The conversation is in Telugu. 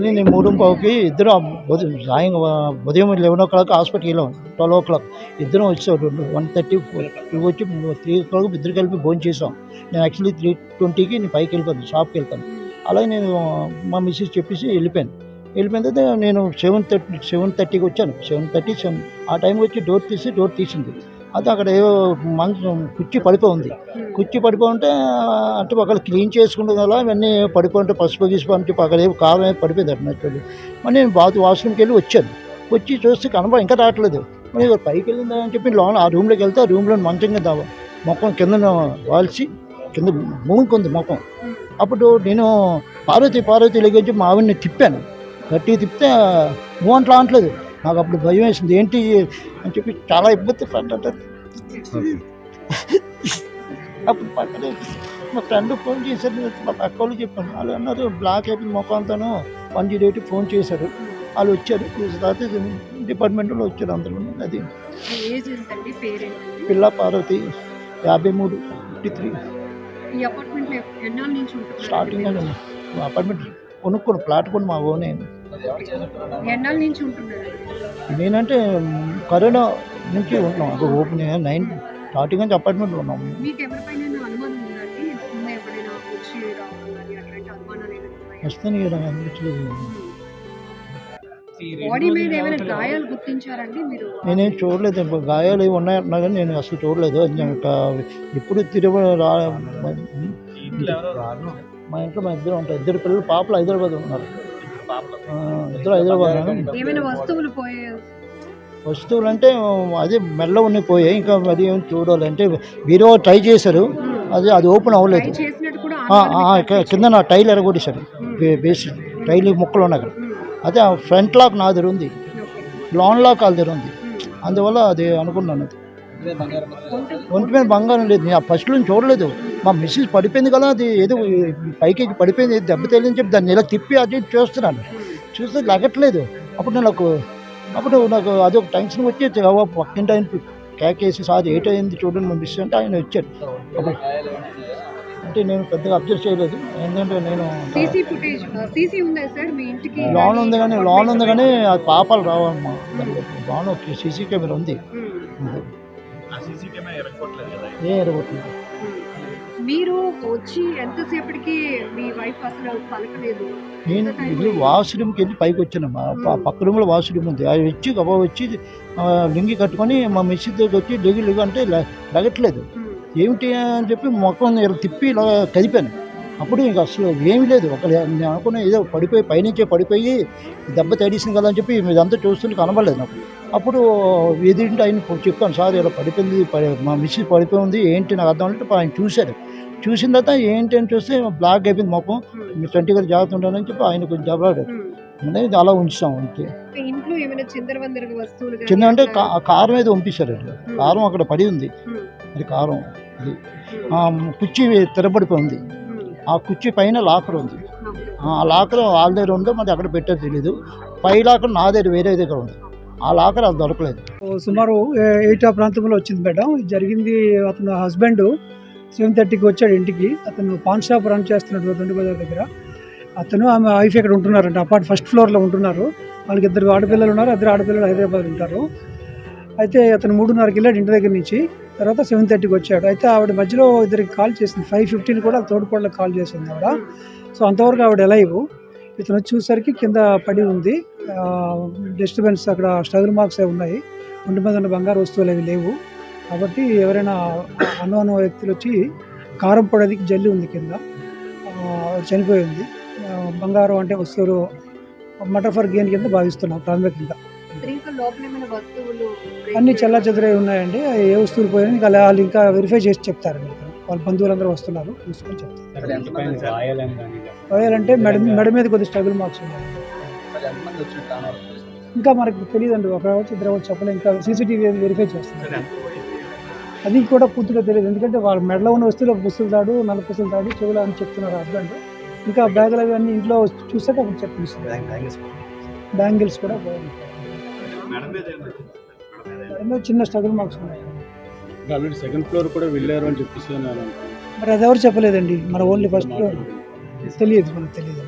యాక్చువల్లీ నేను 3:15కి ఇద్దరు ఉదయం 11 హాస్పిటల్కి వెళ్ళాం. 12 ఇద్దరం వచ్చాం. 1:30 వచ్చి 3 ఇద్దరు కలిపి భోజనం చేసాం. నేను యాక్చువల్లీ 3:20కి నేను పైకి వెళ్ళిపోతాను, షాప్కి వెళ్తాను. అలాగే నేను మా మిస్సెస్ చెప్పేసి వెళ్ళిపోయిన తర్వాత నేను 7:30కి వచ్చాను. 7:30 ఆ టైంకి వచ్చి డోర్ తీసింది. అయితే అక్కడ ఏవో కుర్చీ పడిపోయి ఉంటే అంటే ఒకళ్ళు క్లీన్ చేసుకుంటుంది కదా, ఇవన్నీ పడిపోయింటే పసుపు అని చెప్పి అక్కడ ఏవో కారం ఏమి పడిపోయింది అట్లా యాక్చువల్లీ. మరి నేను వాష్రూమ్కి వెళ్ళి వచ్చి చూస్తే ఇంకా రావట్లేదు. మరి పైకి వెళ్ళిందా అని చెప్పి లోన ఆ రూమ్లోకి వెళ్తే ఆ రూమ్లో మంచం కింద మొఖం కింద వాల్చి కింద మూనుకుంది మొఖం. అప్పుడు నేను పార్వతి లెగించి మా ఆవిడని తిప్పాను. గట్టిగా తిప్పితే మూవంట్లో అనట్లేదు. నాకు అప్పుడు భయం వేసింది, ఏంటి అని చెప్పి చాలా ఇబ్బంది పడ్డా. అప్పుడు పక్కనే మా ఫ్రెండ్ ఫోన్ చేశారు, మా పక్క వాళ్ళు చెప్పాను. వాళ్ళు అన్నారు బ్లాక్ అయిపోయింది ముఖంతోనూ. 108 ఫోన్ చేశారు. వాళ్ళు వచ్చారు. తర్వాత డిపార్ట్మెంట్లో వచ్చారు అందరూ. అది పిల్ల పార్వతి 53 స్టార్టింగ్ అని అపార్ట్మెంట్ కొనుక్కోను, ప్లాట్ కొని మా ఓనే. నేనంటే కరోనా నుంచి ఉంటున్నాం. అది ఓపెన్ 9 స్టార్టింగ్ నుంచి అపార్ట్మెంట్లో ఉన్నాం. వస్తాను కదా అనిపించలేదు. నేనేం చూడలేదు. గాయాలు ఏమి ఉన్నాయంటున్నా కానీ నేను అసలు చూడలేదు. ఇప్పుడు మా ఇంట్లో మా ఇద్దరు ఉంటారు. 2 పిల్లలు, పాపలు హైదరాబాద్ ఉన్నారు. ఇద్దరు హైదరాబాద్. వస్తువులు అంటే అదే మెల్ల ఉన్నాయి పోయాయి. ఇంకా మరి ఏం చూడాలి అంటే వీరో ట్రై చేశారు, అది ఓపెన్ అవ్వలేదు. కింద నా టైల్ ఎరగొట్టేశారు. బేస్ టైల్ ముక్కలు ఉన్నాయి అక్కడ. అదే ఫ్రంట్ లాక్ నా దగ్గర ఉంది, లాన్ లాక్ వాళ్ళ దగ్గర ఉంది. అందువల్ల అది అనుకున్నాను. అది ఒంటి మీద బంగారం లేదు. నేను ఫస్ట్ నుంచి చూడలేదు. మా మిస్సెస్ పడిపోయింది కదా, అది ఏదో పైకి పడిపోయింది, దెబ్బ తెలియని చెప్పి దాన్ని ఇలా తిప్పి అది చూస్తున్నాను. చూస్తే లగట్లేదు. అప్పుడు నాకు అదొక టెన్షన్ వచ్చి పక్కింటి ఆయన కేకేసి, సార్ ఏటైంది చూడండి మా మిస్సెస్ అంటే ఆయన వచ్చాడు. అంటే నేను పెద్దగా అబ్జర్వ్ చేయలేదు, ఎందుకంటే నేను లోన్ ఉంది కానీ అది పాపాలు రావమ్మా. లోన్ సీసీ కెమెరా ఉంది. ఎరగొట్టలేదు. మీరు వచ్చి ఎంతసేపటికి మీ వైఫ్ అసలు పలకలేదు? నేను ఇది వాష్రూమ్కి వెళ్ళి పైకి వచ్చాను. పక్క రూమ్లో వాష్రూమ్ ఉంది. అది వచ్చి గబా వచ్చి లింగి కట్టుకొని మా మిస్సెస్ దగ్గర వచ్చి లెగు అంటే లగట్లేదు. ఏమిటి అని చెప్పి మొక్కం తిప్పి ఇలా కదిపాను. అప్పుడు ఇంక అసలు ఏమీ లేదు. నేను అనుకున్నా ఏదో పైనుంచే పడిపోయి దెబ్బ తడిసింది కదా అని చెప్పి ఇదంతా చూస్తుంటే కనబడలేదు నాకు. అప్పుడు ఎదురింటి ఆయన చెప్పాను, సార్ ఇలా పడిపోయింది, మా మిస్సెస్ పడిపోయింది, ఏంటి నాకు అర్థం అంటే ఆయన చూశారు. చూసిన తర్వాత ఏంటి అని చూస్తే బ్లాక్ అయిపోయింది మొఖం. మీ 20 గారు జాగ్రత్త ఉండాలని చెప్పి ఆయన కొంచెం జబ్బరాడు. అలా ఉంచాం అంతే. చిన్న అంటే కారం ఏదో పంపిస్తారండి. కారం అక్కడ పడి ఉంది. అది కారం. అది కుర్చీ తిరబడిపోయింది. ఆ కుర్చీ పైన లాకర్ ఉంది. ఆ లాకర్ వాళ్ళ దగ్గర ఉందో మరి అక్కడ పెట్టారు తెలీదు. పై లాకర్ నా దగ్గర వేరే దగ్గర ఉంది. ఆ లాకర్ అది దొరకలేదు. సుమారు 8 ఆ ప్రాంతంలో వచ్చింది మేడం. జరిగింది, అతను హస్బెండ్ 7:30కి వచ్చాడు ఇంటికి. అతను పాన్ షాప్ రన్ చేస్తున్నాడు దొండి బజార్ దగ్గర. అతను ఆమె వైఫ్ ఇక్కడ ఉంటున్నారంట. ఫస్ట్ ఫ్లోర్లో ఉంటున్నారు. వాళ్ళకి 2 ఆడపిల్లలు ఉన్నారు. 2 ఆడపిల్లలు హైదరాబాద్ ఉంటారు. అయితే అతను 3:30కి వెళ్ళాడు ఇంటి దగ్గర నుంచి. తర్వాత 7:30కి వచ్చాడు. అయితే ఆవిడ మధ్యలో ఇద్దరికి కాల్ చేసింది. 5:15 కూడా తోడుకోళ్ళకి కాల్ చేసింది ఆవిడ. సో అంతవరకు ఆవిడ లైవ్. ఇతను వచ్చేసరికి కింద పడి ఉంది. డిస్టర్బెన్స్ అక్కడ స్ట్రగుల్ మార్క్స్ అవి ఉన్నాయి. ఒంటి మీద ఉన్న బంగారు వస్తువులు అవి లేవు. కాబట్టి ఎవరైనా అన్నోన్ వ్యక్తులు వచ్చి కారం పొడి జల్లి ఉంది కింద, చనిపోయి ఉంది. బంగారం అంటే వస్తువులు మటర్ ఫర్ గెయిన్ కింద భావిస్తున్నాం ప్రాథమికంగా. అన్ని చల్లా చెదరై ఉన్నాయండి. ఏ వస్తువులు పోయినా ఇంకా వాళ్ళు ఇంకా వెరిఫై చేసి చెప్తారండి. వాళ్ళ బంధువులందరూ వస్తున్నారు, చూసుకొని చెప్తారు. గాయాలంటే మెడ మీద కొద్ది స్ట్రగుల్ మార్క్స్ ఉన్నాయి. ఇంకా మనకి తెలియదండి. ఒక వచ్చి 2 వచ్చి చెప్పలేదు. ఇంకా సీసీటీవీ వెరిఫై చేస్తున్నారు. అది కూడా పూర్తిగా తెలియదు. ఎందుకంటే వాళ్ళ మెడలో ఉన్న వస్తువులు పుస్తులు తాడు, నల్ల పుస్తులు తాడు, చెవులు అని చెప్తున్నారు హస్బెండ్. ఇంకా బ్యాగులు అవి అన్నీ ఇంట్లో చూసాక అప్పుడు చెప్పిస్తుంది. బ్యాంగిల్స్ కూడా పోయింది. చిన్న స్ట్రగుల్ మార్క్స్ ఉన్నాయి. సెకండ్ ఫ్లోర్ కూడా వెళ్ళారు అని చెప్పేసి మరి అది ఎవరు చెప్పలేదండి. మన ఓన్లీ ఫస్ట్ ఫ్లోర్ తెలియదు, మనకు తెలియదు.